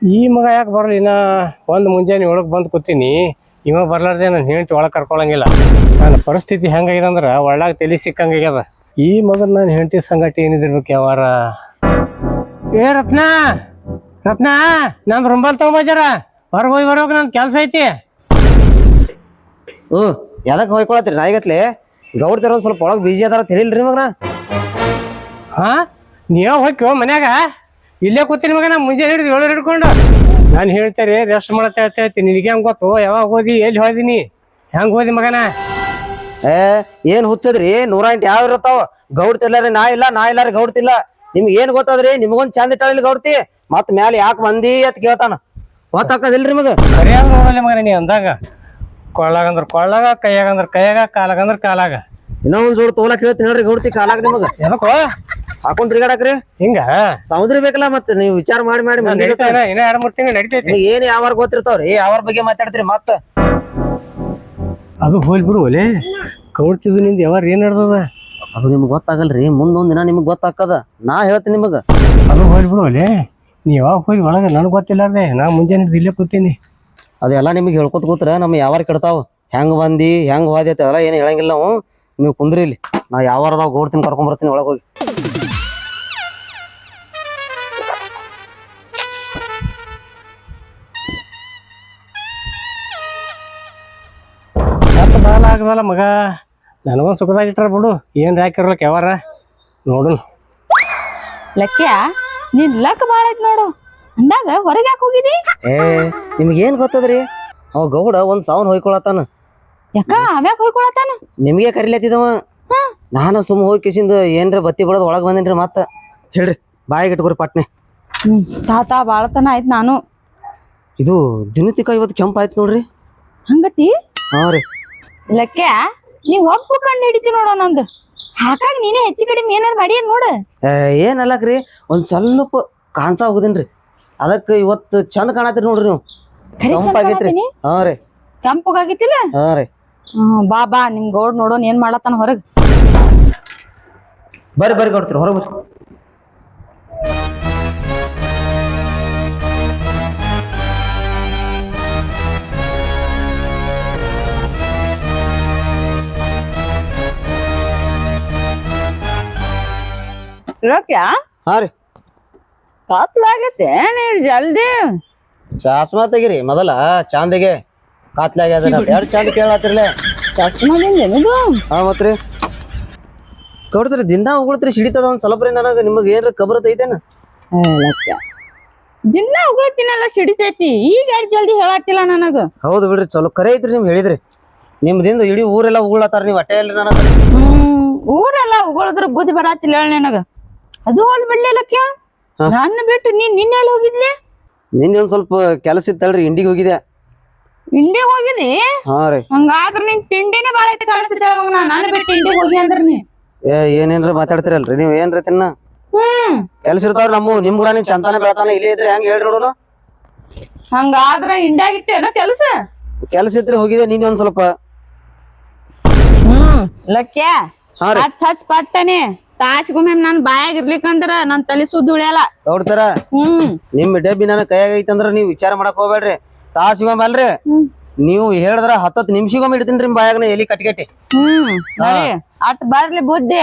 ಈ ಮಗ ಯಾಕೆ ಬರಲಿ? ಇನ್ನ ಒಂದು ಮುಂಜಾನೆ ಒಳಗೆ ಬಂದು ಕೂತೀನಿ, ಇವ ಬರ್ಲಾರ್ದೆ ನಾನು ಹೆಂಡತಿ ಒಳಗೆ ಕರ್ಕೊಳಂಗಿಲ್ಲ. ನನ್ನ ಪರಿಸ್ಥಿತಿ ಹೆಂಗಾಗಿದೆ ಅಂದ್ರೆ ಒಳ್ಳಾಗ ತಲೆ ಸಿಕ್ಕಂಗಾಗ್ಯದ. ಈ ಮಗನ ನಾನು ಹೆಂಡತಿ ಸಂಗತಿ ಏನಿದಿರ್ಬೇಕು ಯಾವಾರ. ಏ ರತ್ನ, ರತ್ನ, ನಂದು ರುಂಬಲ್ ತಗೊಂಬಜಾರ, ಹೊರಗೆ ಹೋಗಿ ಬರ್ಬೇಕು, ನನ್ನ ಕೆಲಸ ಐತಿ. ಯಾದಕ್ಕೆ ಹೋಯ್ಕೊಳತ್ರಿ ನಾಯಿಗತ್ಲೆ? ಗೌಡ್ತಾರ ಒಂದು ಸ್ವಲ್ಪ ಒಳಗೆ ಬಿಜಿ ಅದಾರ ತಿಳಿಲ್ರಿ ಮಗನ. ಹಾ, ನೀವ ಹೋಗ್ಯೋ ಮನ್ಯಾಗ? ಇಲ್ಲೇ ಕೂತೀನಿ ಮಗ, ನಾ ಮುಂಜಾನೆ ಹಿಡಿದು 7 ಹಿಡ್ಕೊಂಡು. ನಾನು ಹೇಳ್ತಾರೆ ರೆಸ್ಟ್ ಮಾಡತ್ತೆ ಹೇಳ್ತೀನಿ. ನಿನಗೆ ಹೆಂಗೆ ಗೊತ್ತು? ಯಾವಾಗ ಹೋದಿ, ಎಲ್ಲಿ ಹೋದಿನಿ, ಹೆಂಗೆ ಹೋದಿ ಮಗನ? ಏನ್ ಹುಚ್ಚದ್ರಿ? 108 ಯಾವ ಇರ್ತಾವ? ಗೌಡ್ತಿಲ್ಲಾರಿ ನಾ ಇಲ್ಲ, ನಾ ಇಲ್ಲಾರಿ ಗೌಡ್ತಿಲ್ಲ. ನಿಮ್ಗೆ ಏನ್ ಗೊತ್ತದ್ರಿ? ನಿಮ್ಗೊಂದ್ ಚಂದ ಇಟ್ಟಾಳಿ ಗೌಡ್ತಿ, ಮತ್ ಮ್ಯಾಲ ಯಾಕೆ ಮಂದಿ ಅಂತ ಕೇಳ್ತಾನ. ಗೊತ್ತಾಕದಿಲ್ರಿ ಮಗ? ಸರಿಯಾಗ ನೋಡಲ್ಲ ಮಗನ ನೀ ಅಂದಾಗ. ಕೊಳ್ಳಾಗಂದ್ರ ಕೊಳ್ಳಾಗ, ಕೈಯಾಗಂದ್ರ ಕೈಯಾಗ, ಕಾಲಾಗಂದ್ರ ಕಾಲಾಗ. ಇನ್ನೂ ಒಂದ್ ಜೋಡ್ ತೋಲಕ್ ಹೇಳ್ತೀನಿ ನೋಡ್ರಿ ಗೌಡ್ತಿ ಕಾಲಾಗ. ನಿಮಗ ಎದಕ್ಕೋ ಹಾಕೊಂಡ್ ತಿರ್ಗಾಡಕ್ರಿ? ಹಿಂಗ ಸಮುದ್ರ ಬೇಕಲ್ಲ, ಮತ್ತೆ ನೀವು ವಿಚಾರ ಮಾಡಿ ಮಾಡಿ ಇನ್ನ 2-3 ತಿಂಗಳು ನಡಿತೈತಿ. ಏನ್ ಯಾವಾರ ಗೊತ್ತಿರ್ತಾವ್ರಿ, ಯಾವಾರ ಬಗ್ಗೆ ಮಾತಾಡ್ತೀರಿ ಮತ್ತ? ಅದು ಹೋಲ್ ಬಿಡು ಒಲೆ. ಕೌಡ್ತಿದ್ದು ನಿಂದ ಯಾವಾರ ಏನ್ ನಡ್ದದ ಅದು ನಿಮ್ಗೆ ಗೊತ್ತಾಗಲ್ರಿ. ಮುಂದೊಂದ್ ದಿನ ನಿಮ್ಗ್ ಗೊತ್ತಾಕದ. ನಾ ಹೇಳ್ತೀನಿ ನಿಮಗ. ಅದು ಹೋಲ್ ಬಿಡು ಒಲೆ. ನೀ ಯಾವಾಗ ಹೋಗಿ ಒಳಗ ನನ್ಗೆ ಗೊತ್ತಿಲ್ಲಾರ್ದೆ ನಾ ಮುಂಜಾನೆ ಇಲ್ಲೇ ಕೂತೀನಿ. ಅದೆಲ್ಲ ನಿಮ್ಗೆ ಹೇಳ್ಕೊತ ಕೂತ್ರ ನಮ್ಮ ಯಾವಾರ ಕೆಡ್ತಾವ. ಹೆಂಗ್ ಬಂದಿ, ಹೆಂಗ್ ಹೋದಿ ಅದೆಲ್ಲ ಏನ್ ಹೇಳಂಗಿಲ್ಲ ನಾವು. ನೀವು ಕುಂದ್ರಿ ಇಲ್ಲಿ, ನಾ ಯಾವಾರದಾಗ ಗೌಡ್ತೀನಿ ಕರ್ಕೊಂಡ್ ಬರ್ತೀನಿ ಒಳಗೆ ಹೋಗಿ. ಮತ್ತೆ ಬಾಲ ಆಗದಲ್ಲ ಮಗ, ನನಗೊಂದು ಸುಖದಾಗಿಟ್ರ ಬಿಡು. ಏನ್ ಹಾಕಿರ್ಲಕ್ ಯಾವಾರ ನೋಡು. ಲಕ್ಕ್ಯ, ನಿನ್ ಲಕ್ ಬಾಳ ಐತ್ ನೋಡು. ಅಂದಾಗ ಹೊರಗೆ ಯಾಕೆ ಹೋಗಿದಿ? ನಿಮ್ಗೇನ್ ಗೊತ್ತದ್ರಿ? ಅವ ಗೌಡ ಒಂದ್ ಸಾವನ್ ಹೊಯ್ಕೊಳತಾನ. ಯಾಕ ಅವ್ಯಾಕ ಹೋಯ್ಕೊಳತಾನ? ನಿಮ್ಗೆ ಕರಿಲತ್ತಿದವ. ನಾನು ಸುಮ್ಮ ಹೋಗಿ ಕಿಸಿಂದ ಏನ್ರ ಬತ್ತಿ ಬಡದ್ ಒಳಗ್ ಬಂದೇನ್ರಿ. ಮತ್ತ ಹೇಳ್ರಿ, ಬಾಯಿಗೆ ಇಟ್ಕೊರಿ ಪಟ್ನೆ. ತಾತ ಬಾಳತನ ಆಯ್ತು. ನಾನು ಇದು ದಿನತಿಕ ಇವತ್ತು ಕೆಂಪ ಆಯ್ತು ನೋಡ್ರಿ. ಹಂಗತಿ? ಹಾ ರೀ. ಲಕ್ಕ್ಯ, ನೀವ್ ಒಪ್ಪು ಕಂಡು ಹಿಡಿತಿ ನೋಡೋ. ನಂದು ಹಾಕಾಗ ನೀನೇ ಹೆಚ್ಚು ಕಡಿಮೆ ಏನಾರು ಮಾಡಿ ನೋಡು. ಏನಲ್ಲಕ್ರಿ, ಒಂದ್ ಸ್ವಲ್ಪ ಕಾಣ್ಸಾ ಹೋಗುದೇನ್ರಿ. ಅದಕ್ಕ ಇವತ್ತು ಚಂದ ಕಾಣತ್ತೀರಿ ನೋಡ್ರಿ ನೀವು. ಕೆಂಪಾಗೈತ್ರಿ. ಹಾ ರೀ, ಕೆಂಪಗಾಗಿತ್ತಿಲ್ಲ? ಹಾ ರೀ. ಬಾ ಬಾ, ನಿಮ್ ಗೌಡ್ ನೋಡೋನ್ ಏನ್ ಮಾಡತ್ತಾನ ಹೊರಗ್. ಬರ್ರಿ ಬರ್ರಿ ಕೊಡ್ತೀರಿ, ಹೊರಗೆ ಬರ್ರಿ. ಲಕ್ಕ್ಯ, ಹಾ ರೀ. ಕತ್ಲಾಗೈತೆ ಜಲ್ದಿ. ಚಾಸ್ಮಾ ತೆಗಿರಿ ಮೊದಲ. ಚಾಂದಿಗೆ ಕಾತ್ಲಾಗ್ಯದ ಎರಡು ಚಂದ ಕೇಳತ್ತಿರ್ಲೆ. ಚಸ್ಮಾದಿಂದೇನಿದು? ಹಾ ಮತ್ರಿ ಕೊಡ್ತೀರಿ. ದಿನ ಉಗುಳ್ತ್ರಿ, ಸಿಡಿತದ ಒಂದ್ ಸ್ವಲ್ಪ ರೀ. ನನಗ ನಿಮಗ್ ಏನ್ರ ಕಬರತ್ ಐತೇನ? ಲಕ್ಕ್ಯ, ದಿನ ಉಗುಳ್ತೀನಲ್ಲ, ಸಿಡಿತೈತಿ. ಈಗ ಎಷ್ಟ್ ಜಲ್ದಿ ಹೇಳತ್ತಿಲ್ಲ ನನಗ. ಹೌದು ಬಿಡ್ರಿ, ಚಲೋ ಕರೆ ಐತ್ರಿ ನಿಮ್ ಹೇಳಿದ್ರಿ. ನಿಮ್ದಿಂದ ಇಡೀ ಊರೆಲ್ಲ ಉಗುಳತ್ತಾರ, ನೀವ್ ಅಟ್ಟೆ ಅಲ್ರಿ ನನಗ. ಊರೆಲ್ಲ ಉಗುಳಿದ್ರ ಬುದ್ಧಿ ಬರಾತಿಲ್ಲ ನನಗ. ಅದು ಹೋಲ್ ಬಿಡ್ಲಿ ಲಕ್ಕ್ಯ, ನನ್ನ ಬಿಟ್ಟು ನೀನ್ ನಿನ್ನೆಲ್ಲಿ ಹೋಗಿದ್ಲಿ? ನಿನ್ನೆ ಒಂದ್ ಸ್ವಲ್ಪ ಕೆಲಸ ಇತ್ತಲ್ರಿ, ಇಂಡಿಗೆ ಹೋಗಿದ್ಯಾ. ಇಂಡಿಗೆ ಹೋಗಿದಿ? ಹಾ ರೀ. ಹಂಗಾದ್ರ ನಿನ್ ತಿಂಡಿನೇ ಬಾಳ ಐತೆ ಕಾಣಿಸ್ತಿದ್ದ. ನಾನು ಬಿಟ್ಟು ಇಂಡಿಗೆ ಹೋಗಿ ಅಂದ್ರ ನೀ ಏನೇನ್ರ ಮಾತಾಡ್ತಿರಲ್ರಿ ನೀವ್. ಏನ್ರಿ ತಿನ್ನ ಕೆಲ್ಸ ಇರ್ತಾವ್ರಿ ನಮ್ಮ. ನಿಮ್ ಕೂಡ ನೀನ್ ಚಂತಾನೆ ಬೆಳತಾನ. ಇಲ್ಲೇ ಇದ್ರೆ ಹೆಂಗ್ ಹೇಳ್ರಿ ನೋಡು. ಹಂಗಾದ್ರ ಇಂಡಿಯಾಗಿಟ್ಟೇನ ಕೆಲ್ಸ? ಕೆಲ್ಸ ಇದ್ರೆ ಹೋಗಿದೆ ನೀನ್ ಒಂದ್ ಸ್ವಲ್ಪ. ಲಕ್ಕ್ಯ, ಹಚ್ ಪಟ್ಟನೆ ತಾಸ್ಗೊಮ್ಮೆ ನನ್ ಬಾಯಾಗ ಇರ್ಲಿಕ್ಕಂದ್ರ ನನ್ ತಲೆ ಸುದ್ದಿ ಉಳಿಯಲ್ಲ. ನೋಡ್ತಾರ ನಿಮ್ ಡಬ್ಬಿ ನನ್ನ ಕೈಯಾಗ ಐತಂದ್ರ ನೀವ್ ವಿಚಾರ ಮಾಡಕ್ ಹೋಗ್ಬೇಡ್ರಿ. ತಾಸಿಗೊಮ್ಮೆ ಅಲ್ರಿ, ನೀವು ಹೇಳಿದ್ರ 10 ನಿಮಿಷಗೊಮ್ಮೆ ಇಡ್ತೀನ್ರಿ ನಿಮ್ ಬಾಯಾಗ ಎಲಿ ಕಟ್ಟಿ. ಅಟ್ ಬರ್ಲಿ ಬುದ್ಧಿ.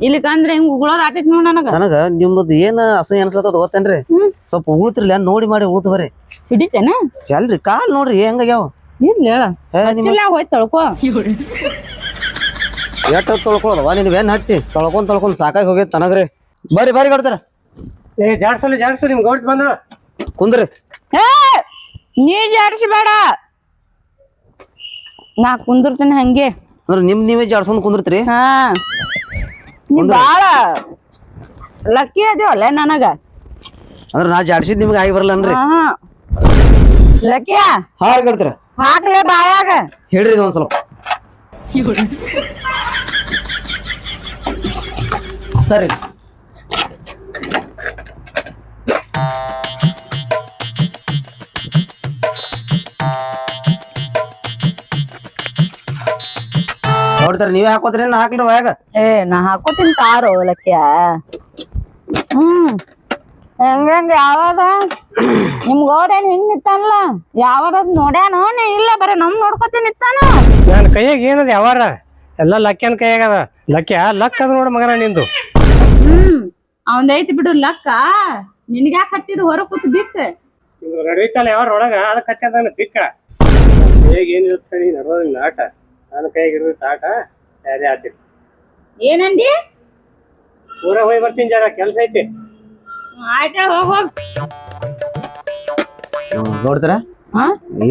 ಇಲ್ಲಿಕಂದ್ರ ಹಿಂಗ್ ಉಗುಳೋದ್ ಆತೈತಿ ನೋಡ್ ನನಗ ನಿಮ್ಮದ್ ಏನ್ ಅಸಹ್ಯ ಅನ್ಸ್ಲತ್ತದ ಗೊತ್ತೇನ್ರಿ? ಸ್ವಲ್ಪ ಉಗುಳ್ತಿರ್ಲಿ, ನೋಡಿ ಮಾಡಿ ಉಗುಳ್ತ ಬರ್ರಿ. ಹಿಡಿತೇನ? ಎಲ್ರಿ ಕಾಲ್ ನೋಡ್ರಿ ಹೆಂಗಾಗ್ಯಾವ. ಇರ್ಲಿ ಹೇಳ, ಹೋಯ್ತು ತೊಳ್ಕೊ. ಎಟ್ಟ ತೊಳ್ಕೊಳದವ ನೀನ್ ಬೆನ್ ಹತ್ತಿ ತೊಳ್ಕೊಂಡ್ ಸಾಕಾಗಿ ಹೋಗೈತ್ ತನಗ್ರಿ. ಬರ್ರಿ ಬರ್ರಿ ಕೊಡ್ತಾರ. ಜಾಡ್ಸು ನಿಮ್ ಗೌಡ್ತಿ ಬಂದ್ರು. ಕುಂದ್ರಿ. ನೀ ಜಾಡ್ಸಬೇಡ, ನಾ ಕುಂದಿರ್ತೀನಿ ಹಂಗೆ. ಅಂದ್ರ ನೀವೇ ಜಾಡ್ಸೊಂದ್ ಕುಂದಿರ್ತೀರಿ? ಹಾ, ನೀ ಬಾಳ ಲಕ್ಕಿ ಅದೇವಲ್ಲ ನನಗ. ಅಂದ್ರ ನಾ ಜಾಡ್ಸಿದ್ ನಿಮ್ಗೆ ಆಗಿ ಬರಲ್ಲ ಅನ್ರಿ. ಲಕ್ಕಿಯ ಕೊಡ್ತೀರ ಹಾಕ್ಲೆ ಬಾಯಾಗ. ಹೇಳ್ರಿ ಒಂದ್ ಸ್ವಲ್ಪ. ಸರಿ. ನೋಡ್ತಾರ ನೀವೇ ಹಾಕೋದ್ರಿ, ನಾ ಹಾಕ್ಲಿ ಒಳಗ? ನಾ ಹಾಕೋತೀನಿ ತಾರೋ ಲಕ್ಕ್ಯ. ಹೆಂಗ ಯಾವಾಗ ನಿಮ್ ಗೌಡೇನ್ ಹಿಂಗ್ ನಿತ್ತಾನಲ್ಲ ಯಾವಾಗ ನೋಡ್ಯಾನ ಇಲ್ಲ ಬರೀ ನಮ್ ನೋಡ್ಕೊತ ನಿತ್ತಾನ. ನನ್ನ ಕೈಯಾಗ ಏನದ ಯಾವಾರ ಎಲ್ಲ ಲಕ್ಕನ ಕೈಯಾಗದ ಲಕ್ ಅದ ನೋಡ ಮಗನ ನಿಂದು. ಅವಂದೈತಿ ಬಿಡು ಲಕ್ಕ, ನಿನ್ಗ್ಯಾಕ ಹತ್ತಿದ ಹೊರ ಕೂತ್ ಬಿಕ್ಕ. ನಡೀತಲ್ಲ ಯಾವಾರ ಒಳಗ ಅದಕ್ಕೆ ಹಚ್ಚದ ಬಿಕ್ಕ. ಕೈಯಾಗ ಏನಿರುತ್ತೆ ನಡೋದಿಲ್ಲ ಆಟ, ನನ್ನ ಕೈಯಾಗ ಇರುತ್ತೆ ಆಟ ಯಾರೇ ಆತಿರಿ. ಏನಂದಿ? ಊರ ಹೋಗಿ ಬರ್ತೀನಿ, ಜರ ಕೆಲ್ಸ ಐತಿ. ಆಯ್ತ ಹೋಗ್. ನೋಡ್ತಾರ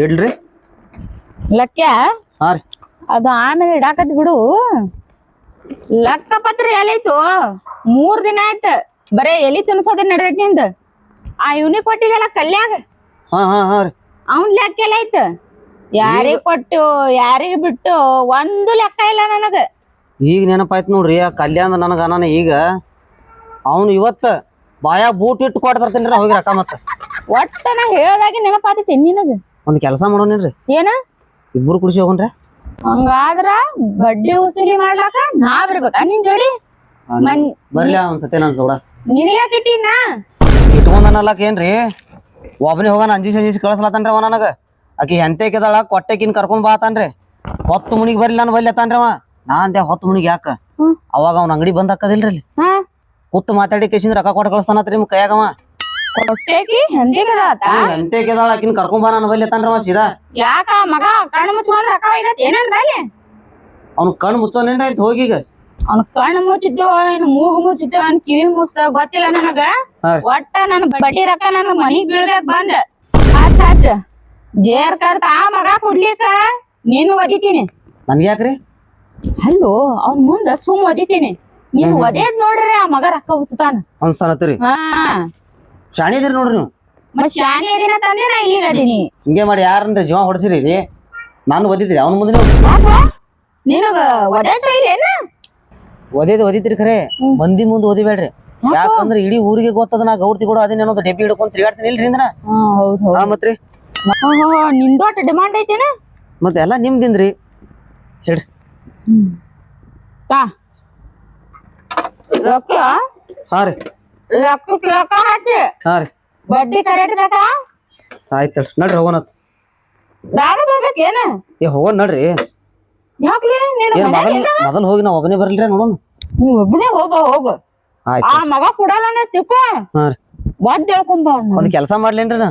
ಇಡ್ರಿ ಲಕ್ಯ ಹಾ ರೀ. ಅದು ಆಮೇಲೆ ಇಡಾಕತ್ ಬಿಡು. ಲಕ್ಕ ಪತ್ರ ಎಲ್ಲೈತು 3 ದಿನ ಆಯ್ತ, ಬರೇ ಎಲಿ ತಿನ್ಸೋದ ನಡ್ದೈತಿ ನಿಂದ. ಆ ಇವ್ನಿಗೆ ಕೊಟ್ಟಿದಲ್ಲ ಕಲ್ಯಾಗ, ಹಾ ಹಾ ಹಾ ರೀ. ಅವನ್ ಲೆಕ್ಕ ಎಲ್ಲ ಐತ. ಯಾರಿಗ್ ಕೊಟ್ಟು ಯಾರಿಗ್ ಬಿಟ್ಟು ಒಂದು ಲೆಕ್ಕ ಇಲ್ಲ ನನಗ. ಈಗ ನೆನಪಾಯ್ತು ನೋಡ್ರಿ ಆ ಕಲ್ಯಾಣ ನನಗ ನಾನು ಈಗ ಅವನು ಇವತ್ತ ಬಾಯ ಬೂಟ್ ಇಟ್ಟು ಕೊಡ್ತರ್ತೇನ್ರಿ ಹೋಗಿ ರೊಕ್ಕ ಮತ್ತ ಒಟ್ಟ ನಾ ಹೇಳ್ದಾಗಿ ನೆನಪಾತೈತಿ ನಿನಗ. ಒಂದ್ ಕೆಲಸ ಮಾಡೋಣ್ರಿ, ಏನ ಇಬ್ರು ಕುಡಿಸಿ ಹೋಗೋಣ್ರಿ. ಹಂಗಾದ್ರ ಬಡ್ಡಿ ಉಸಿರಿ ಮಾಡ್ಲಾಕ ನಾ ಬರ್ಬೇಕಾ ನಿನ್ ಜೋಡಿ? ಬರ್ಲಿ ಒಂದ್ಸತಿ ನನ್ ಸೋಡ ನಿನಗ್ಯಾಕ ಇಟ್ಟಿನ ಇಟ್ಕೊಂಡನಲ್ಲಕ್ ಏನ್ರಿ ಒಬ್ಬನೇ ಹೋಗೋಣ ಅಂಜಿಸಿ ಕಳ್ಸ್ಲತ್ತನ್ರಿ ಅವ ನನಗ. ಆಕಿ ಎಂತೇಕಿದಾಳ ಕೊಟ್ಟೆಕಿನ್ ಕರ್ಕೊಂಡ್ ಬಾತಾನ್ರಿ. 10 ಮುನಿಗ್ ಬರ್ಲಿ ನಾನು ಬಲ್ಲಿ ಅತ್ತಾನ್ರಿ ಅವ. ನಾ ಅಂದೆ 10 ಮುನಿಗ್ ಯಾಕ? ಅವಾಗ ಅವ್ನ ಅಂಗಡಿ ಬಂದ್ ಹಾಕದಿಲ್ರಿ ಅಲ್ಲಿ ಕೂತ್ ಮಾತಾಡಿ ಕೇಸಿಂದ ರೊಕ್ಕ ಕೊಟ್ಟು ಕಳಿಸ್ತಾನತ್ರಿ ನಿಮ್ ಕೈಯಾಗವ. ಎಂತೇಕಿದಾಳ ಆಕಿನ್ ಕರ್ಕೊಂಡ್ ಬಾ ನಾನು ಬಲ್ಲಿ ಅತ್ತಾನ್ರಿ ಅವ ಸೀದಾ. ಯಾಕ ಮಗ ಕಣ್ಣು ಮುಚ್ಕೊಂಡ್ ರೊಕ್ಕ ಒಯ್ದತ್ ಏನೇನ್ ಬಾಲಿ? ಅವ್ನ ಕಣ್ಣು ಮುಚ್ಚೋನೇನ್ರಿ ಆಯ್ತು ಹೋಗೀಗ. ಅವ್ನ ಕಣ್ಣು ಮುಚ್ಚಿದ್ದೇವ ಏನ್ ಮೂಗು ಮುಚ್ಚಿದ್ದೇವ ಅನ್ ಕಿವಿ ಮುಚ್ಚಿದ ಗೊತ್ತಿಲ್ಲ ನನಗ. ಒಟ್ಟ ನನ್ ಬಡ್ಡಿ ರೊಕ್ಕ ನನ್ನ ಮನಿಗ್ ಬೀಳ್ಬೇಕ್ ಬಂದ ಹಚ್ಚ ಜೇರ್ ಕರ್ತ ಆ ಮಗ ಕೊಡ್ಲಿಕ್ಕ ನೀನು ಒದಿತೀನಿ. ನನ್ಗೆ ಯಾಕ್ರಿ? ಅಲ್ಲೋ ಅವ್ನ ಮುಂದ ಸುಮ್ ಒದಿತೀನಿ, ನೀನ್ ಒದೇದ್ ನೋಡ್ರಿ ಆ ಮಗ ರೊಕ್ಕ ಹುಚ್ಚತಾನ ಅನ್ಸ್ತಾನತ್ರಿ. ಹಾ ಶಾಣಿ ಇದೀರಿ ನೋಡ್ರಿ ನೀವು. ಮತ್ ಶಾನಿ ಅದಿನ ತಂದೆ ನಾ ಈಗ ಅದೀನಿ. ಹಿಂಗೆ ಮಾಡಿ ಯಾರನ್ರಿ ಜೀವ ಹೊಡ್ಸಿರಿ ನಾನು ಒದಿದ್ರಿ ಅವ್ನ ಮುಂದೆ ನೀವು. ನಿನಗ ಒದೇಟ ಇಲ್ಲೇನ? ಒದಿದ್ರಿ ಖರೆ ಮಂದಿ ಮುಂದೆ ಓದಿಬೇಡ್ರಿ. ಯಾಕಂದ್ರ ಇಡೀ ಊರಿಗೆ ಗೊತ್ತದ ನಾ ಗೌಡ್ತಿ ಕೂಡ ಅದೇನೋ ಡೆಬ್ಬಿ ಹಿಡ್ಕೊಂಡ್ ತಿರ್ಗಾಡ್ತೀನಿ ಇಲ್ರಿ ಇಂದ್ರ. ಮತ್ರಿ ನಿಂದೋಟ ಡಿಮಾಂಡ್ ಐತೇನ? ಮತ್ತೆ ಎಲ್ಲಾ ನಿಮ್ದಿಂದ್ರಿ ಹೇಳ್ರಿ. ರೊಕ್ಕ ಹಾ ರೀ ರೊಕ್ಕ ಹಾಕಿ ಹಾ ರೀ ಬಡ್ಡಿ ಕರೆಕ್ಟ್ ಬೇಕಾ? ಆಯ್ತಲ್ರಿ ನಡ್ರಿ ಹೋಗೋಣತ್. ಬ್ಯಾಡ ಬರ್ಬೇಕೇನ? ಹೋಗೋಣ ನಡ್ರಿ. ಯಾಕ್ಲಿ ಮೊದಲ್ ಹೋಗಿ ನಾವ್ ಒಬ್ಬನೇ ಬರ್ಲ್ರಿ ನೋಡೋಣ. ನೀವ್ ಒಬ್ಬನೇ ಹೋಗ. ಆ ಮಗ ಕೊಡಲ್ಲ ತಿಕ್ಕೋ ಹಾ ರೀ ಒದ್ ಹೇಳ್ಕೊಂಬ. ಒಂದ್ ಕೆಲ್ಸ ಮಾಡ್ಲೇನ್ರಿ ನಾ,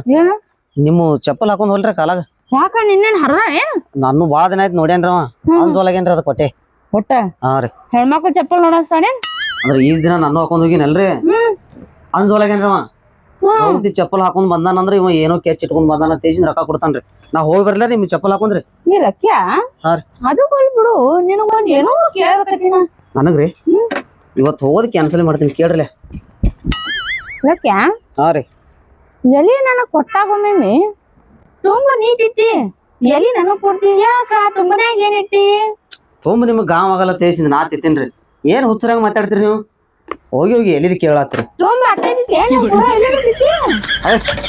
ನಿಮ್ಮ ಚಪ್ಪಲ್ ಹಾಕೊಂಡ್ ಹೋಲ್ರಿ ಕಾಲಾಗ. ಯಾಕ ನಿನ್ನೇನ್ ಹರ್ದ ಏನ್? ನಾನು ಬಾಳ ದಿನ ಆಯ್ತು ನೋಡ್ಯಾನ್ರಿ ಅವ ಅನ್ಸೋಲಾಗೇನ್ರಿ ಅದ ಕೊಟ್ಟೆ. ಒಟ್ಟ ಹಾ ರೀ ಹೆಣ್ಮಕ್ಳು ಚಪ್ಪಲ್ ನೋಡಸ್ತಾನೆ ಅಂದ್ರ ಈಸ್ ದಿನ ನಾನು ಹಾಕೊಂಡ್ ಹೋಗಿನಲ್ರಿ ಅನ್ಸೋಲಾಗೇನ್ರಿ ಅವ. ಗೌಡ್ತಿ ಚಪ್ಪಲ್ ಹಾಕೊಂಡ್ ಬಂದಾನಂದ್ರ ಇವ ಏನೋ ಕೆಚ್ ಇಟ್ಕೊಂಡ್ ಬಂದಾನ ತೇಜಿನ ರೊಕ್ಕ ಕೊಡ್ತಾನ್ರಿ. ನಾ ಹೋಗಿ ಬರ್ಲ ನಿಮ್ ಚಪ್ಪಲ್ ಹಾಕೊಂಡ್ರಿ. ನೀ ರಕ್ಯ ಅದು ಬಿಡು, ನಿನಗೊಂದ್ ಏನೋ ಕೇಳ್ಬೇಕತ್ತಿನ ನನಗ್ರಿ. ಇವತ್ ಹೋಗೋದ್ ಕ್ಯಾನ್ಸಲ್ ಮಾಡ್ತೀನಿ ಕೇಳ್ರಲ್ಲ. ರಕ್ಯ ಹಾ ರೀ ಎಲ್ಲಿ ನನಗ್ ಕೊಟ್ಟಾಗೊಮ್ಮೆ ತುಂಬಾ ನೀತಿತ್ತಿ, ಎಲ್ಲಿ ನನಗ್ ಕೊಡ್ತಿ? ಯಾಕ ತುಂಬನಾಗ ಏನಿಟ್ಟಿ? ತುಂಬ ನಿಮಗ್ ಗಾಂವ್ ಆಗಲ್ಲ ತೇಸಿದ್ ನಾ ತಿಂತೀನ್ರಿ. ಏನ್ ಹುಚ್ಚರಾಗ ಮಾತಾಡ್ತೀರಿ ನೀವು? ಹೋಗಿ ಹೋಗಿ ಎಲ್ಲಿದ್ ಕೇಳತ್ರಿ.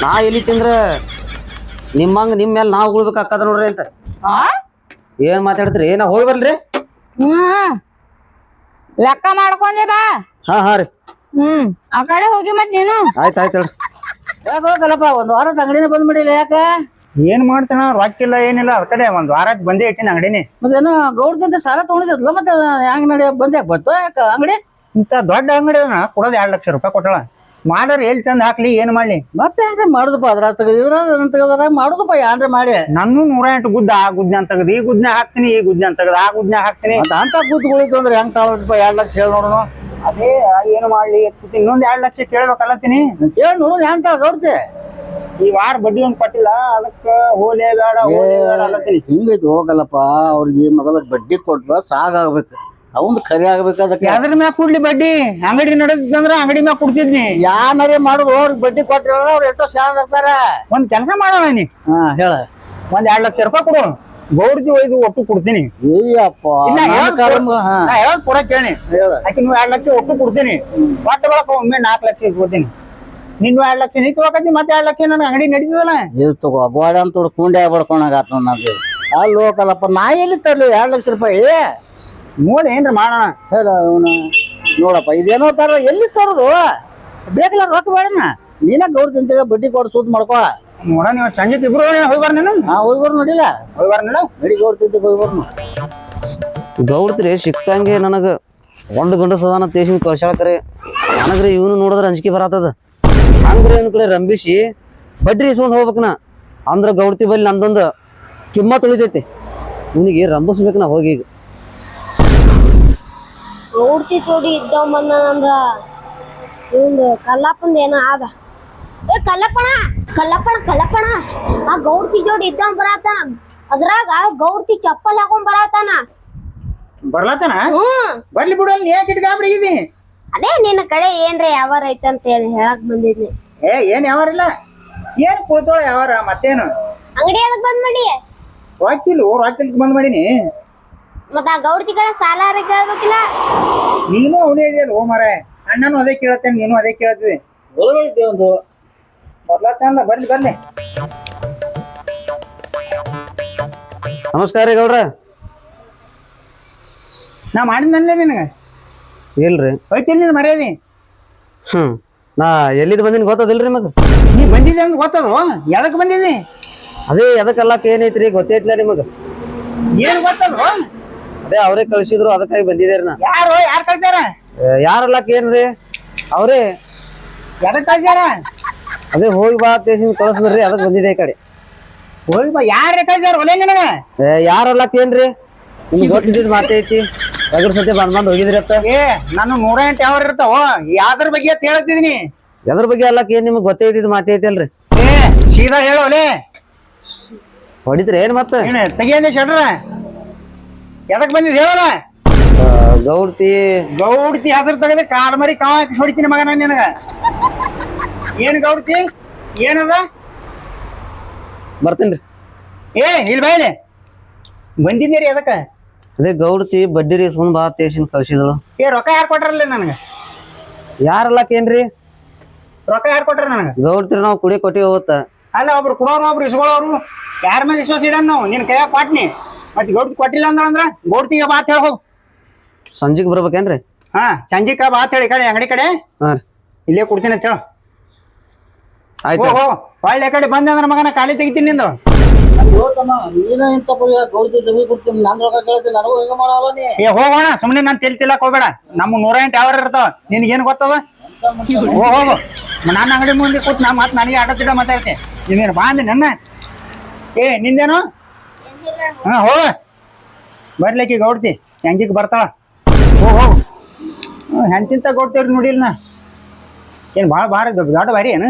ನಾ ಎಲ್ಲಿ ತಿಂದ್ರ ನಿಮ್ಮಂಗ ನಿಮ್ ಮೇಲೆ ನಾವ್ ಉಳ್ಬೇಕಾಕದ ನೋಡ್ರಿ ಅಂತ ಏನ್ ಮಾತಾಡ್ತೀರಿ? ನಾ ಹೋಗಿ ಬರ್ಲ್ರಿ. ಲೆಕ್ಕ ಮಾಡ್ಕೊಂಡೆ ಬಾ. ಹಾ ಹಾ ರೀ ಆ ಕಡೆ ಹೋಗಿ ಮತ್ ನೀನು. ಆಯ್ತಾಯ್ತು ಹೇಳ್ರಿ. ಯಾಕೆ ಹೋಗಲ್ಲಪ್ಪ, ಒಂದ್ ವಾರದ ಅಂಗಡಿನ ಬಂದ್ ಮಾಡಿಲ್ಲ ಯಾಕ? ಏನ್ ಮಾಡ್ತಾನ ರೊಕ್ಕಿಲ್ಲ ಏನಿಲ್ಲ ಅದಕ್ಕಡೆ ಒಂದ್ ವಾರ ಬಂದೇ ಇಟ್ಟಿನ ಅಂಗಡಿನಿ. ಮತ್ತೇನು ಗೌಡ್ದಂತ ಸಾಲ ತಗೊಂಡಿದ್ದಲ್ಲ, ಮತ್ತೆ ಹೆಂಗ್ ನಡಿ ಬಂದ್ ಯಾಕೆ ಬಂತು ಯಾಕ ಅಂಗಡಿ? ಇಂತ ದೊಡ್ಡ ಅಂಗಡಿ ಕೊಡೋದ್ 2 ಲಕ್ಷ ರೂಪಾಯಿ ಕೊಟ್ಟಳ. ಮಾಡೋರು ಎಲ್ಲಿ ತಂದ್ ಹಾಕ್ಲಿ ಏನ್ ಮಾಡ್ಲಿ? ಮತ್ತೆ ಯಾಕೆ ಮಾಡುದಪ್ಪ, ಅದ್ರ ತೆಗದಿದ್ರ ತೆಗದ್ರ ಮಾಡುದಪ್ಪ ಏನ್ರ ಮಾಡಿ. ನಾನು 108 ಗುದ್ದ ಆ ಗುದ್ನ ತೆಗದ್ ಈ ಗುದ್ನ ಹಾಕ್ತೀನಿ, ಈ ಗುದ್ನ ತೆಗದ್ ಆ ಗುದ್ನ ಹಾಕ್ತೀನಿ. ಅಂತ ಗುದ್ದುಗಳಿತ್ತು ಅಂದ್ರೆ ಹೆಂಗ್ ತಾಳದಪ್ಪ? 2 ಲಕ್ಷ ಹೇಳಿ ನೋಡೋಣ. ಅದೇ ಏನ್ ಮಾಡ್ಲಿ ಇನ್ನೊಂದ್ 2 ಲಕ್ಷ ಕೇಳ್ಬೇಕಲ್ಲತ್ತೀನಿ. ಹೇಳಿ ನೋಡೋಣ ಹೆಂಗ್ ತಾಳ ಗೌಡ್ತಿ. ಈ ವಾರ ಬಡ್ಡಿ ಒಂದ್ ಕೊಟ್ಟಿಲ್ಲ, ಅದಕ್ಕ ಹೋಲೇ ಬೇಡ ಅಲ್ಲತ್ತೀನಿ. ಹಿಂಗೈತಿ ಹೋಗಲ್ಲಪ್ಪ, ಅವ್ರಿಗೆ ಮೊದಲ ಬಡ್ಡಿ ಕೊಟ್ರ ಸಾಕಾಗ್ಬೇಕು, ಅವಂದ್ ಖರಿ ಆಗ್ಬೇಕು. ಅದಕ್ಕೆ ಅದ್ರ ಮ್ಯಾಗ ಕೊಡ್ಲಿ ಬಡ್ಡಿ? ಅಂಗಡಿ ನಡೆದಂದ್ರ ಅಂಗಡಿ ಮ್ಯಾಗ ಕೊಡ್ತಿದ್ನಿ. ಯಾರೇ ಮಾಡುದು ಅವ್ರಿಗೆ ಬಡ್ಡಿ ಕೊಟ್ರ ಅವ್ರು ಎಷ್ಟೋ ಶಾಣ ಇರ್ತಾರ. ಒಂದ್ ಕೆಲಸ ಮಾಡೋಣ ನೀ, ಹೇಳ ಒಂದ್ 2 ಲಕ್ಷ ರೂಪಾಯಿ ಕೊಡು, ಗೌಡ್ತಿ ಒಯ್ದು ಒಟ್ಟು ಕೊಡ್ತೀನಿ. ಅಯ್ಯಪ್ಪ ಹೇಳೋದ್ ಕೊಡ ಕೇಳಿ, ಆಕಿ ನೀವು 2 ಲಕ್ಷ ಒಟ್ಟು ಕೊಡ್ತೀನಿ. ಒಟ್ಟು ಬಳಕ ಒಮ್ಮೆ 4 ಲಕ್ಷ ಇಟ್ಕೊಡ್ತೀನಿ. ನಿನ್ 2 ಲಕ್ಷ ನೀ ತಗೋಕತ್ತಿ, ಮತ್ತೆ 2 ಲಕ್ಷ ನನ್ ಅಂಗಡಿ ನಡೀತದಲ್ಲ. ಇದು ತಗೋ ಗೋಡೆ ಅಂತ ಕುಂಡೆ ಬಡ್ಕೊಂಡಾಗ ನನ್ನದು ಅಲ್ಲಿ ಹೋಗಲ್ಲಪ್ಪ. ನಾ ಎಲ್ಲಿ ತರ್ಲಿ 2 ಲಕ್ಷ ರೂಪಾಯಿ? ನೋಡಿ ಏನ್ರಿ ಮಾಡೋಣ. ಹೇಳ ಅವನು ನೋಡಪ್ಪ, ಇದೇನೋ ತರ ಎಲ್ಲಿ ತರೋದು? ಬೇಕಲ್ಲ ರೊಕ್ಕ ಬೇಡನ. ನೀನ ಗೌಡ್ ತಿಂತೀಗ ಬಡ್ಡಿ ಕೊಟ್ಟು ಸೂತ್ ಮಾಡ್ಕೋ. ನೋಡ ನೀವು ಸಂಜೆಕ್ ಇಬ್ರು ಹೋಗಿ ಬರ್ ನೀನು ಹೋಗಿ ಬರ್ ನೋಡಿಲ್ಲ ಹೋಗಿ ಬರ್ ನೀನು ನಡಿ ಗೌಡ್ ತಿಂತೀಗ ಹೋಗಿ ಬರ್ನು. ಗೌಡ್ತ್ರಿ ಸಿಕ್ಕಂಗೆ ನನಗ ಒಂದು ಗಂಡಸ ಅದಾನ ತೇಸಿನ ಕಳ್ಸಾಳ್ಕರೆ ನನಗ್ರಿ ಇವನು ನೋಡಿದ್ರೆ ಅಂಜಿಕೆ ಬರತ್ತದ. ಹಂಗ್ರಿ ಒಂದ್ ಕಡೆ ರಂಬಿಸಿ ಬಡ್ರಿ ಇಸ್ಕೊಂಡ್ ಹೋಗ್ಬೇಕನ ಅಂದ್ರ ಗೌಡ್ತಿ ಬಲ್ಲಿ ನಂದೊಂದು ಕಿಮ್ಮತ್ ಉಳಿತೈತಿ. ಇವನಿಗೆ ರಂಬಿಸ್ಬೇಕು ನಾ ಹೋಗಿ ಈಗ. ಗೌಡ್ತಿ ಜೋಡಿ ಇದ್ದವ್ ಬಂದಾನಂದ್ರ ಇವಂದು ಕಲ್ಲಪ್ಪಂದ ಏನೋ ಆದ. ಏ ಕಲ್ಲಪ್ಪಣ ಕಲ್ಲಪ್ಪಣ ಕಲ್ಲಪ್ಪಣ ಆ ಗೌಡ್ತಿ ಜೋಡಿ ಇದ್ದವ್ ಬರತಾನ. ಅದ್ರಾಗ ಗೌಡ್ತಿ ಚಪ್ಪಲ್ ಹಾಕೊಂಡ್ ಬರತಾನ. ಬರ್ಲತ್ತನ ಬರ್ಲಿ ಬಿಡು. ಅಲ್ಲಿ ಯಾಕೆ ಇಟ್ಟು ಗಾಬರಿ ಇದಿ? ಅದೇ ನಿನ್ನ ಕಡೆ ಏನ್ರಿ ಯಾವಾರ ಐತಂತ ಹೇಳಕ್ ಬಂದಿದ್ನಿ. ಏನ್ ಯಾವಾರಿಲ್ಲ ಏನ್ ಕೂತೋಳ ಯಾವಾರ ಮತ್ತೇನು ಅಂಗಡಿ ಅದಕ್ ಬಂದ್ ಮಾಡಿ ರಾಕಿಲ್ ಬಂದ್ ಮಾಡೀನಿ. ಮತ್ತ ಆ ಗೌಡ್ತಿ ಕಡೆ ಸಾಲ ಕೇಳ್ಬೇಕಿಲ್ಲ. ನೀನು ಅವನೇ ಇದೆಯಲ್ಲ ಓ ಮಾರ. ಅಣ್ಣನು ಅದೇ ಕೇಳತ್ತೇನೆ, ನೀನು ಅದೇ ಕೇಳತ್ತಿದೆ. ಒಂದು ಬರ್ಲತ್ತಂದ ಬರ್ಲಿ ಬರ್ಲಿ. ನಮಸ್ಕಾರ ರೀ ಗೌಡ್ರ. ನಾ ಮಾಡಿದ್ನಲ್ಲೇ ನಿನಗ ಇಲ್ರಿ ಹೋಯ್ತಿಲ್ ನೀನು ಮರ್ಯಾದಿ. ನಾ ಎಲ್ಲಿದ್ ಬಂದಿನಿ ಗೊತ್ತದಿಲ್ರಿ ಮಗ. ನೀ ಬಂದಿದ್ದೆ ಅಂತ ಗೊತ್ತದು. ಎದಕ್ ಬಂದಿದ್ದಿ? ಅದೇ ಎದಕ್ಕಲ್ಲಕ್ ಏನೈತ್ರಿ ಗೊತ್ತೈತ್ಲ ನಿಮಗ. ಏನ್ ಗೊತ್ತದು? ಅದೇ ಅವ್ರೇ ಕಳ್ಸಿದ್ರು ಅದಕ್ಕಾಗಿ ಬಂದಿದ್ದೇರಿ ನಾ. ಯಾರು ಕಳ್ಸ್ಯಾರ? ಯಾರಲ್ಲಕ್ ಏನ್ರಿ ಅವ್ರೇ. ಎದಕ್ ಕಳ್ಸ್ಯಾರ? ಅದೇ ಹೋಗಿ ಬಾ ತೇಸಿನ ಕಳ್ಸಿದ್ರಿ ಅದಕ್ ಬಂದಿದೆ ಈ ಕಡೆ. ಹೋಗಿ ಬಾ ಯಾರ ಕಳ್ಸ್ಯಾರ ಒಲೆ ನಿನಗ? ಯಾರಲ್ಲಕ್ ಏನ್ರಿ ನಿಮ್ಗೆ ಗೊತ್ತಿದ್ದ ಮಾತೈತಿ. ಎದ್ರ ಸತಿ ಬಂದ್ ಹೋಗಿದ್ರಿ ಅತ್ತ. ನಾನು 108 ಯಾವ ಇರ್ತಾವ ಯಾವ್ದ್ರ ಬಗ್ಗೆ ಅಂತ ಹೇಳ್ತಿದೀನಿ. ಎದ್ರ ಬಗ್ಗೆ ಅಲ್ಲಕ್ ಏನ್ ನಿಮ್ಗೆ ಗೊತ್ತೇ ಇದ್ದಿದ್ ಮಾತೈತಿ ಅಲ್ರಿ. ಸೀದಾ ಹೇಳೋಲೆ. ಹೊಡಿದ್ರಿ ಏನ್ ಮತ್ತ ತೆಗಿಯಂದೆ ಶಟ್ರ. ಎದಕ್ ಬಂದಿದ್ ಹೇಳೋಣ. ಗೌಡ್ತಿ ಹೆಸರು ತೆಗದ್ರೆ ಕಾಲ್ ಮರಿ ಕಾವ ಹೊಡಿತೀನಿ ಮಗ ನಾನು ನಿನಗ. ಏನ್ ಗೌಡ್ತಿ ಏನದ? ಬರ್ತೀನ್ರಿ. ಇಲ್ಲಿ ಬಾಯಿಲೆ ಬಂದಿದ್ದೀರಿ ಅದಕ್ಕ. ಅದೇ ಗೌಡ್ತಿ ಬಡ್ಡಿ ರೀ ಸುಮ್ ಬಾ ತೇಸಿನ ಕಳ್ಸಿದಳು. ರೊಕ್ಕ ಯಾರು ಕೊಟ್ರಲ್ಲ ನನಗ? ಯಾರಲ್ಲಕ್ ಏನ್ರಿ ರೊಕ್ಕ ಯಾರು ಕೊಟ್ರ ನನಗ? ಗೌಡ್ತಿ ನಾವ್ ಕುಡಿ ಕೊಟ್ಟಿವಿ ಅವತ್ತ. ಅಲ್ಲ ಒಬ್ರು ಕೊಡೋರು ಒಬ್ರು ಇಸ್ಕೊಳ್ಳೋರು. ಯಾರ ಮೇಲೆ ವಿಶ್ವಾಸ ಇಡನ್ ನಾವು? ನಿನ್ ಕೈಯಾಗ ಕೊಟ್ನಿ ಮತ್ತೆ ಗೌಡ್ತಿ ಕೊಟ್ಟಿಲ್ಲ ಅಂದ್ರ ಗೌಡ್ತಿಗೆ ಬಾತ್ ಹೇಳ ಹೋಗ್. ಸಂಜಿಗ್ ಬರ್ಬೇಕೇನ್ರಿ? ಸಂಜಿಕ ಬಾತ್ ಹೇಳಿ ಕಡೆ ಅಂಗಡಿ ಕಡೆ. ಇಲ್ಲೇ ಕೊಡ್ತೀನಿ ಅಂತ ಹೇಳ. ಆಯ್ತು ಒಳ್ಳೆ ಕಡೆ ಬಂದಂದ್ರ ಮಗನ ಖಾಲಿ ತೆಗಿತೀನಿ ನಿಂದು. ನೀನ ಇಂತ ಗೌಡ್ತಿ ಜಮಿ ಕೊಡ್ತೀನಿ ನಾನು ರೊಕ್ಕ ಕೇಳ್ತೀನಿ ನನಗೂ ಹೇಗ ಮಾಡಲ್ಲ ನೀ. ಹೋಗೋಣ ಸುಮ್ನೆ ನಾನ್ ತಿಲ್ತಿಲ್ಲಕ್ ಹೋಗ್ಬೇಡ. ನಮ್ಮ 108 ಯಾವ ಇರ್ತಾವ ನಿನ್ಗೇನ್ ಗೊತ್ತದ? ಹೋಗು ನಾನು ಅಂಗಡಿ ಮುಂದೆ ಕೂತ್ ನಾ ಮತ್ ನನಗೆ ಆಟ ತಿಡ ಮಾತಾಡ್ತೆ. ನೀವೇನು ಬಾ ಅಂದಿ ನನ್ನ? ನಿಂದೇನು? ಹೋಗ ಬರ್ಲಿಕ್ಕೆ ಗೌಡ್ತಿ ಸಂಜಿಕ್ ಬರ್ತಾಳ. ಹೋಗು ಎಂತಿಂತ ಗೌಡ್ತೇವ್ರಿ ನೋಡಿಲ್ ನಾ. ಏನ್ ಭಾಳ ದೊಡ್ಡ ಬಾರಿ ಏನು?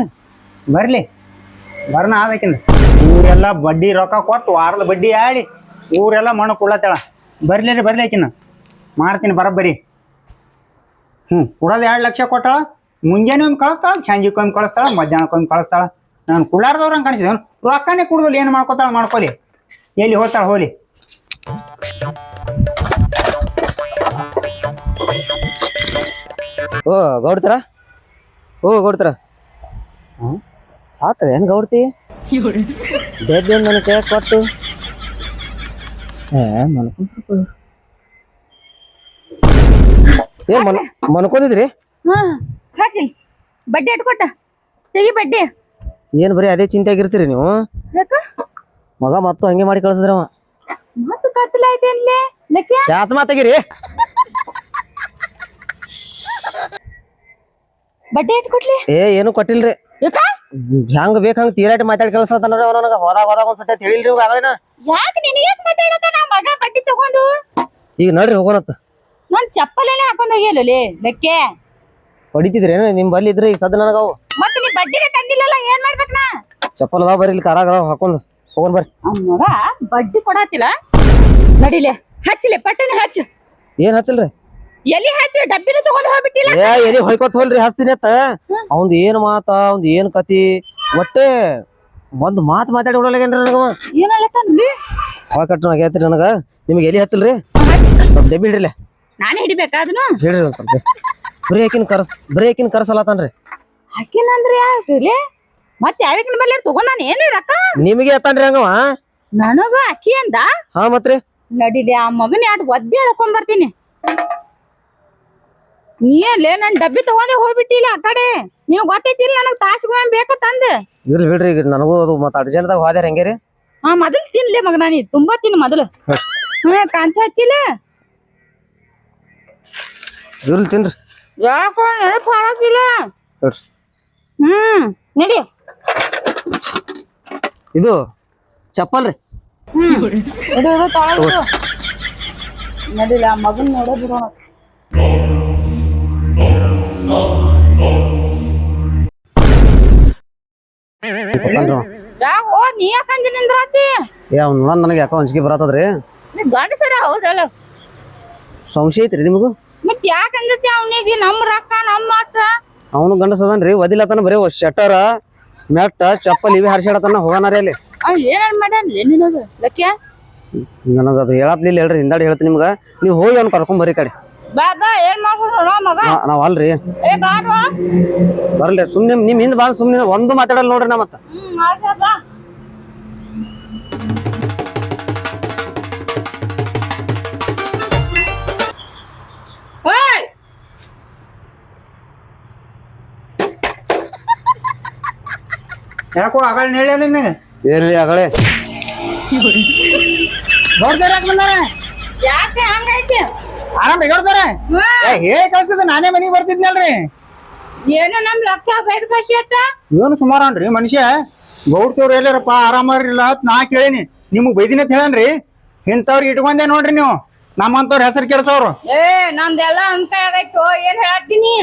ಬರ್ಲಿ ಬರ್ನ ಆಗ್ಬೇಕಿಂದ. ಊರೆಲ್ಲ ಬಡ್ಡಿ ರೊಕ್ಕ ಕೊಟ್ಟು ವಾರದ ಬಡ್ಡಿ ಆಡಿ ಊರೆಲ್ಲ ಮಣ್ಣು ಕುಳ್ಳತ್ತೇಳ. ಬರ್ಲಿಕ್ಕಿನ್ನ ಮಾಡ್ತೀನಿ ಬರಬ್ಬರಿ. ಕೊಡೋದು 2 ಲಕ್ಷ ಕೊಟ್ಟಾಳ. ಮುಂಜಾನೆ ಒಮ್ಮೆ ಕಳಿಸ್ತಾಳ, ಸಂಜೆಗೊಮ್ಮೆ ಕಳಿಸ್ತಾಳ, ಮಧ್ಯಾಹ್ನಕ್ಕೊಮ್ಮೆ ಕಳಿಸ್ತಾಳ. ನಾನು ಕುಳ್ಳಾರ್ದವ್ರಂಗೆ ಕಾಣಿಸಿದೆ. ರೊಕ್ಕನೇ ಕುಡ್ದಲ್ಲ ಏನು ಮಾಡ್ಕೊತಾಳ ಮಾಡ್ಕೊಲಿ. ಎಲ್ಲಿ ಹೋಗ್ತಾಳ ಹೋಲಿ. ಗೌಡ್ತರ ಸಾತ್ರ ಏನ್ ಗೌಡ್ತಿ ಬೇಬಿ ನನ್ನ ಕೈ ಕೊಟ್ಟು ಮನ್ಕೋದಿದ್ರಿ? ಹಾಕಿ ಬಡ್ಡಿ ಇಟ್ಕೊಟ್ಟ ತೆಗಿ ಬಡ್ಡಿ. ಏನ್ ಬರೀ ಅದೇ ಚಿಂತೆ ಆಗಿರ್ತೀರಿ ನೀವು? ಮಗ ಮತ್ತು ಹಂಗೆ ಮಾಡಿ ಕಳ್ಸಿದ್ರ ಮತ್ತೆ ಕತ್ತಲ ಐತೇನ್ಲೆ ಚಾಸ್ಮಾ ತೆಗಿರಿ. ಬಡ್ಡಿ ಇಟ್ಕೊಟ್ಲಿ? ಏನು ಕೊಟ್ಟಿಲ್ರಿ. ಹೆಂಗ್ ಬೇಕ್ ಹಂಗ ತೀರಾಟಿ ಮಾತಾಡಿ ಕಳ್ಸತಾನ ನನಗ. ಹೋದಾಗ ಒಂದ್ಸತಿ ಹೇಳಿಲ್ರಿ ಯಾಕೆ ನಿನಗೆ ಮಾತಾಡತ? ಮಗ ಬಡ್ಡಿ ತಗೊಂಡು ಈಗ ನಡ್ರಿ ಹೋಗೋಣತ್ತ. ನಾನ್ ಚಪ್ಪಲೆಲ್ಲ ಹಾಕೊಂಡ್ ಹೋಗಿಯಲ್ಲೇ ಲೆಕ್ಕೆ ಹೊಡಿತಿದ್ರೇನು ನಿಮ್ ಬಲ್ಲಿ ಇದ್ರಿ ಈಗ ಸದ್ ನನಗವು. ಮತ್ತೆ ನೀ ಬಡ್ಡಿನೇ ತಂದಿಲ್ಲಲ್ಲ ಏನ್ ಮಾಡ್ಬೇಕ್ ನಾ? ಚಪ್ಪಲ್ ಅದಾವ ಬರ್ರಿ ಇಲ್ಲಿ ಕಾರಾಗ ಅದಾವ ಹಾಕೊಂಡ್ ಹೋಗೋಣ ಬರ್ರಿ. ಮಗ ಬಡ್ಡಿ ಕೊಡಾತಿಲ್ಲ ನಡಿಲೆ ಹಚ್ಚಲೆ ಪಟ್ಟನೆ ಹಚ್ಚ. ಏನ್ ಹಚ್ಚಲ್ರಿ? ಎಲ್ಲಿ ಹಚ್ಚ ಡಬ್ಬಿನ ತಗೊಂಡ್ ಹೋಗ್ಬಿಟ್ಟಿಲ್ಲ. ಎಲ್ಲಿ ಹೊಯ್ಕೋತ್ ಹೋಲ್ರಿ ಹಚ್ತೀನಿ ಅತ್ತ. ಅವಂದ್ ಏನ್ ಮಾತ ಅವಂದ್ ಏನ್ ಕತಿ ಒಟ್ಟೆ ಒಂದ್ ಮಾತ್ ಮಾತಾಡಿ ಬಿಡಲ್ಲೇನ್ರಿ ನನಗವ. ಏನಲ್ಲತ್ತನ್ಲಿ ಕಟ್ ಆಗೈತ್ರಿ ನನಗ. ನಿಮ್ಗೆ ಎಲ್ಲಿ ಹಚ್ಚಲ್ರಿ? ಸ್ವಲ್ಪ ಡಬ್ಬಿ ಹಿಡ್ರಿಲೆ. ನಾನೇ ಹಿಡಿಬೇಕಾ ಅದನ್ನು? ಹೇಳ್ರಿ ಒಂದ್ ಸ್ವಲ್ಪ. ಬರೀ ಆಕಿನ್ ಕರ್ಸಲತ್ತಾನ್ರಿ. ಆಕಿನಂದ್ರೆ ಯಾವ್ದು? ಮತ್ತೆ ಯಾವಿಕಿನ ಬಲ್ಲಿ ತಗೊಂಡ್ ನಾನು ಏನ್ರಿ ರೊಕ್ಕ? ನಿಮಗೆ ಎತ್ತಾನ್ರಿ ಹಂಗವ? ನನಗ ಅಕ್ಕಿ ಅಂದ. ಮತ್ರಿ ನಡಿಲಿ ಆ ಮಗನ ಯಾಟ್ ಒದ್ದೆ ಹೇಳ್ಕೊಂಡ್ ಬರ್ತೀನಿ. ನೀ ಏನ್ಲೇ ನನ್ ಡಬ್ಬಿ ತಗೊಂಡೆ ಹೋಗ್ಬಿಟ್ಟಿಲ್ಲ ಆ ಕಡೆ. ನೀವ್ ಗೊತ್ತೈತಿಲ್ಲ ನನಗ್ ತಾಸ್ಗಳ ಬೇಕತ್ತಂದ. ಇರ್ಲಿ ಬಿಡ್ರಿ ಈಗ ನನಗೂ ಅದು ಮತ್ತೆ ಅರ್ಜೆಂಟ್ದಾಗ ಹೋದ್ಯಾರ ಹೆಂಗೆ ರೀ? ಹಾ ಮೊದಲ್ ತಿನ್ಲಿ ಮಗನ, ನೀ ತುಂಬಾ ತಿನ್ ಮೊದಲು. ಕಾಂಚ ಹಚ್ಚಿಲ್ಲ ಇರ್ಲಿ ತಿನ್ರಿ. ಯಾಕೋ ನೆನಪು ಹಾಳಾಗಿಲ್ಲ. ಹೇಳ್ರಿ. ನಡಿ. ಇದು ಚಪ್ಪಲ್ ರೀ. ಇದು ತೊಳಗಿಡು. ನಡಿಲ್ಲ ಮಗನ್ ನೋಡೋ ಬಿಡೋಣ. ಯಾಕೋ ನೀ ಯಾಕಂದ ನಿಂದ್ರಾತಿ? ಅವ್ನು ನೋಡ ನನಗೆ ಯಾಕೋ ಅಂಜಿಕೆ ಬರತ್ತದ್ರಿ. ನೀ ಗಂಡಸರ ಹೌದಲ್ಲ, ಸಂಶಯ ಐತ್ರಿ ನಿಮಗೂ? ಮತ್ ಯಾಕಂದತಿ ಅವನಿಗೆ? ನಮ್ ರೊಕ್ಕ ನಮ್ ಮಾತ. ಅವನು ಗಂಡಸದನ್ರಿ, ಒದಿಲತನ ಬರೀ ಶಟರ ಮೆಟ್ಟ ಚಪ್ಪಲ್ ಇವೆ ಹರ್ಸಾಡತನ ಹೋಗನಾರಿ ಅಲ್ಲಿ. ಏನಾರ ಮಾಡ್ಯಾನ್ಲಿ ನಿನಗ ಲಕ್ಯ? ನನಗದು ಹೇಳಪ್ಲಿಲ್ಲ ಹೇಳ್ರಿ, ಹಿಂದಾಡಿ ಹೇಳ್ತೀನಿ ನಿಮ್ಗ. ನೀವು ಹೋಗಿ ಅವ್ನು ಕರ್ಕೊಂಡ್ ಬರ್ರಿ ಕಡೆ. ಬಾ ಏನ್ ಮಾಡ್ಕೊಂಡ ಮಗ? ನಾವ್ ಅಲ್ರಿ ಏ ಬಾಡ್ವಾ ಬರ್ಲಿ ಸುಮ್ನೆ ನಿಮ್ ಹಿಂದ್ ಬಾ. ಸುಮ್ನೆ ಒಂದು ಮಾತಾಡಲ್ಲ ನೋಡ್ರಿ ನಾ ಮತ್ತ. ಬಾ. ಯಾಕೋ ಆಗಳ ಹೇಳಿ ನಿನಗೆ ಏನ್ರಿ ಆಗಳೇ ನೋಡ್ದಾರ ಬಂದಾರ? ಯಾಕೆ ಹಂಗೈತಿ? ಆರಾಮ್ ಹೇಳ್ತಾರ. ಹೇಳಿ ಕಳ್ಸಿದ ನಾನೇ ಮನಿಗೆ ಬರ್ತಿದ್ನಲ್ರಿ. ಏನು ನಮ್ ಲಕ್ಕ ಬೈದ್ ಕಸಿ ಅತ್ತ? ಏನು ಸುಮಾರನ್ರಿ ಮನುಷ್ಯ. ಗೌಡ್ತವ್ರು ಎಲ್ಲಾರಪ್ಪ ಆರಾಮಾರಿಲ್ಲ ಅಂತ ನಾ ಕೇಳೀನಿ. ನಿಮಗ್ ಬೈದಿನ ಹೇಳನ್ರಿ. ಇಂಥವ್ರಿಗೆ ಇಟ್ಕೊಂಡೆ ನೋಡ್ರಿ ನೀವು, ನಮ್ಮಂತವ್ರ ಹೆಸರು ಕೆಡ್ಸವ್ರು. ನಂದೆಲ್ಲ ಅಂತ ಆಗೈತು. ಏನ್ ಹೇಳ್ತೀನಿ?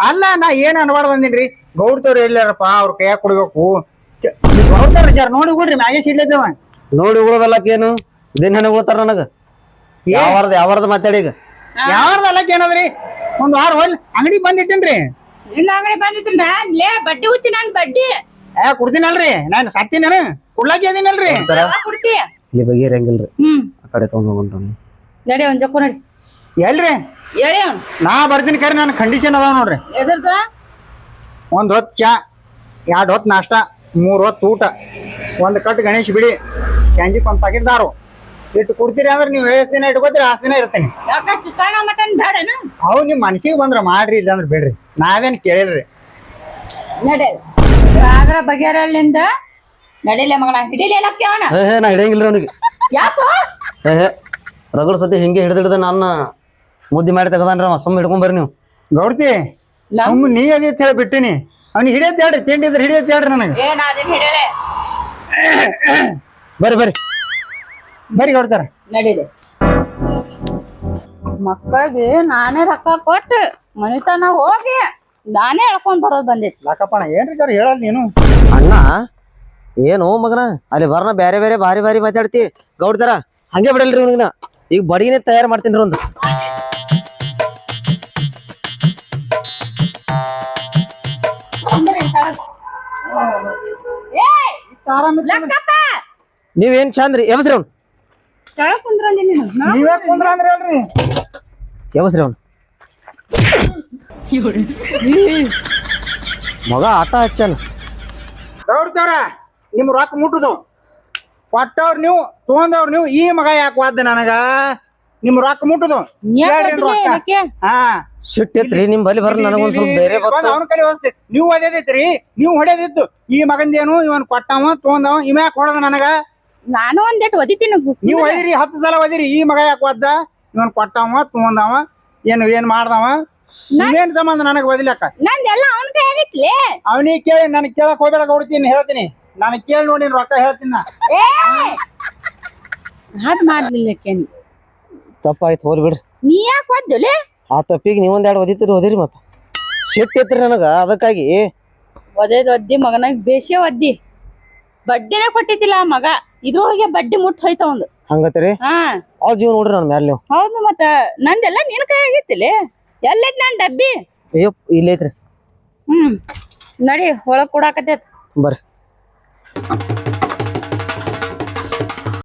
ಅಲ್ಲ ನಾ ಏನ್ ಅನ್ಬಾರ್ದು ಬಂದಿನ್ರಿ. ಗೌಡ್ತವ್ರು ಎಲ್ಲಾರಪ್ಪ ಅವ್ರ ಕೈಯಾಗ ಕೊಡ್ಬೇಕು. ಗೌಡ್ತವ್ರ ಜಾರ ನೋಡಿ ಬಿಡ್ರಿ, ಮ್ಯಾಗೆ ಸಿಡ್ಲಿದ್ದೇವ ನೋಡಿ ಉಳೋದಲ್ಲಕ್ಕೇನು ದಿನ ಉಳ್ತಾರ ನನಗ. ಯಾವಾರ್ದ ಮಾತಾಡಿ ಈಗ ಯಾವ್ದು ಅಲ್ಲಕ್ ಏನದ್ರಿ? ಒಂದ್ ವಾರ ಹೊಲ್ ಅಂಗಡಿ ಬಂದಿಟ್ಟೇನ್ರಿ. ನಿನ್ನ ಅಂಗಡಿ ಬಂದಿತ್ತು ಲೇ ಬಡ್ಡಿ ಹುಚ್ಚಿ ನನ್ ಬಡ್ಡಿ. ಕುಡ್ತೀನಲ್ರಿ ನಾನು ಸತ್ತಿನ ಕುಡ್ಲಾಕಿ ಅದೀನಲ್ರಿ. ಯಾವಾಗ ಕೊಡ್ತೀಯ? ಇಲ್ಲಿ ಬಗೆಹರಂಗಿಲ್ರಿ. ಆ ಕಡೆ ತಗೊಂಡ್ ನಡಿ ಒಂದ್ ಜಕ್ಕು ನಡಿ. ಎಲ್ರಿ ಹೇಳಿ ಅವ್ನು. ನಾ ಬರ್ತೀನಿ ಕರೆ ನನ್ನ ಕಂಡೀಷನ್ ಅದಾವ ನೋಡ್ರಿ. ಎದ್ರದ? ಒಂದ್ ಹೊತ್ತು ಚಾ, 2 ಹೊತ್ತು ನಾಷ್ಟ, 3 ಹೊತ್ತು ಊಟ, 1 ಕಟ್ ಗಣೇಶ್ ಬಿಡಿ, ಸಂಜಿಕ್ 1 ಪ್ಯಾಕೆಟ್ ದಾರು ಇಟ್ಟು ಕೊಡ್ತೀರಿ ಅಂದ್ರೆ ನೀವು ಎಷ್ಟು ದಿನ ಇಟ್ಕೋತೀರಿ ಅಷ್ಟು ದಿನ ಇರ್ತೀನಿ. ಯಾಕ ಚಿಕನ್ ಮಟನ್ ಬೇಡನ? ಅವು ನಿಮ್ ಮನ್ಸಿಗೆ ಬಂದ್ರ ಮಾಡ್ರಿ, ಇಲ್ಲಾಂದ್ರೆ ಬೇಡ್ರಿ. ನಾವೇನ್ ಕೇಳಿಲ್ರಿ. ನಡೆ ಆದ್ರ ಬಗೆಹರಲ್ಲಿಂದ ನಡಿಲೆ ಮಗನ. ಹಿಡಿಲಿಲ್ಲಕ್ಕೆ ಅವನ. ನಾ ಹಿಡಿಯಂಗಿಲ್ರಿ ಅವನಿಗೆ. ಯಾಕೋ? ರಗಡ್ ಸತಿ ಹಿಂಗೆ ಹಿಡ್ದು ನನ್ನ ಮುದ್ದಿ ಮಾಡಿ ತೆಗದಾನ್ರಿ ಅವ. ಸುಮ್ಮ ಹಿಡ್ಕೊಂಡ್ ಬರ್ರಿ ನೀವು. ಗೌಡ್ತಿ ಸುಮ್ಮ ನೀ ಅದೇತ್ ಹೇಳಿ ಬಿಟ್ಟಿನಿ. ಅವ್ನಿಗೆ ಹಿಡಿಯತ್ ಹೇಳ್ರಿ, ತಿಂಡಿದ್ರೆ ಹಿಡಿಯತ್ ಹೇಳ್ರಿ ನನಗೆ. ಏನ್ ಅದೇನ್ ಹಿಡಿಯಲೆ? ಬರ್ರಿ ಬರ್ರಿ ಬರಿ ಗೌಡ್ತಾರ. ನಡಿಲೆ. ಮಕ್ಕಳಿಗೆ ನಾನೇ ರೊಕ್ಕ ಕೊಟ್ಟು ಮನಿತನ ಹೋಗಿ ನಾನೇ ಹೇಳ್ಕೊಂಡ್ ಬರೋದ್ ಬಂದಿತ್ತು. ಲಾಕಪ್ಪಣ ಏನ್ರಿ ಜರ ಹೇಳಲ್ ನೀನು? ಅಣ್ಣ ಏನು ಮಗನ ಅಲ್ಲಿ ಬರ್ನ ಬೇರೆ ಬೇರೆ ಭಾರಿ ಭಾರಿ ಮಾತಾಡ್ತಿ. ಗೌಡ್ತಾರ ಹಂಗೆ ಬಿಡಲ್ರಿ ಇವ್ನಿಗಿನ. ಈಗ ಬಡಿನೇ ತಯಾರು ಮಾಡ್ತೀನಿ ಒಂದು. ನೀವೇನ್ ಚಂದ್ರಿ ಎಬಸ್ರಿ ಅವ್ನು. ನೀವೇ ಕುಂದ್ರ ಅಂದ್ರೆ ಹೇಳ್ರಿ. ಎಬಸ್ರಿ ಅವ್ನು. ಮಗ ಆಟ ಹಚ್ಚಲ್ಲ. ಗೌಡ್ತಾರ ನಿಮ್ ರೊಕ್ಕ ಮುಟ್ಟುದು ಕೊಟ್ಟವ್ರ ನೀವು, ತಗೊಂಡವ್ರ ನೀವು. ಈ ಮಗ ಯಾಕೆ ವಾದ್ದ ನನಗ? ನಿಮ್ ರೊಕ್ಕ ಮುಟ್ಟುದು. ಹಾ ಸಿಟ್ಟಿತ್ರಿ ನಿಮ್ ಬಲಿ ಬರ ನನಗೊಂದ್ ಸ್ವಲ್ಪ ಬೇರೆ ಗೊತ್ತ. ಅವ್ನ ಕಡೆ ಹೋಗ್ತಿ ನೀವು ಹೊಡೆದಿತ್ರಿ, ನೀವು ಹೊಡೆದಿತ್ತು. ಈ ಮಗಂದೇನು ಇವನ್ ಕೊಟ್ಟವ ತಗೊಂಡವ, ಇವ ಯಾಕೆ ಹೊಡೆದ ನನಗ? ನಾನು ಒಂದೇಟ್ ಒದಿತೀನಿ. ನೀವು ಒದಿರಿ, 10 ಸಲ ಒದಿರಿ. ಈ ಮಗ ಯಾಕೆ ಒದ್ದ? ಇವನ್ ಕೊಟ್ಟವ ತಗೊಂಡವ, ಏನ್ ಮಾಡ್ದವ? ಇವೇನ್ ಸಂಬಂಧ ನನಗ ಒದಿಲಕ್ಕ? ನಂದೆಲ್ಲ ಅವನ ಕೈ ಆಗಿತ್ಲೆ. ಅವನಿಗೆ ಕೇಳಿ ನನಗ್ ಕೇಳಕ್ ಹೋಗ್ಬೇಡ ಗೌಡ್ತೀನಿ, ಹೇಳ್ತೀನಿ. ನನಗ್ ಕೇಳಿ ನೋಡಿ ರೊಕ್ಕ ಹೇಳ್ತೀನಿ. ಅದ್ ಮಾಡ್ಲಿಲ್ಲ ಕೇಳಿ. ತಪ್ಪಾಯ್ತು ಹೋಗ್ಲಿ ಬಿಡ್ರಿ. ನೀ ಯಾಕೆ ಒದ್ದಲೆ? ಆ ತಪ್ಪಿಗೆ ನೀವೊಂದ್ 2 ಒದಿತೀರಿ ಒದಿರಿ. ಮತ್ತ ಸಿಟ್ಟಿತ್ರಿ ನನಗ, ಅದಕ್ಕಾಗಿ ಒದ್ದಿ ಮಗನಾಗ ಬೇಸೆ ಒದ್ದಿ. ಬಡ್ಡಿನೇ ಕೊಟ್ಟಿದ್ದಿಲ್ಲ ಆ ಮಗ. ಇದ್ರೊಳಗೆ ಬಡ್ಡಿ ಮುಟ್ಟ ಹೋಯ್ತ ಒಂದು. ಹಂಗತ್ರಿ ಅವ್ರ ಜೀವ ನೋಡ್ರಿ ನನ್ ಮ್ಯಾಲ ನೀವು. ಹೌದು ಮತ್ತ ನಂದೆಲ್ಲ ನಿನ್ ಕೈ ಆಗಿತ್ತಿಲ್ಲ. ಎಲ್ಲೈತ್ ನನ್ ಡಬ್ಬಿ? ಅಯ್ಯೋ ಇಲ್ಲೈತ್ರಿ. ನಡಿ ಒಳಗ್ ಕೊಡಾಕತ್ತೈತ್. ಬರ್ರಿ.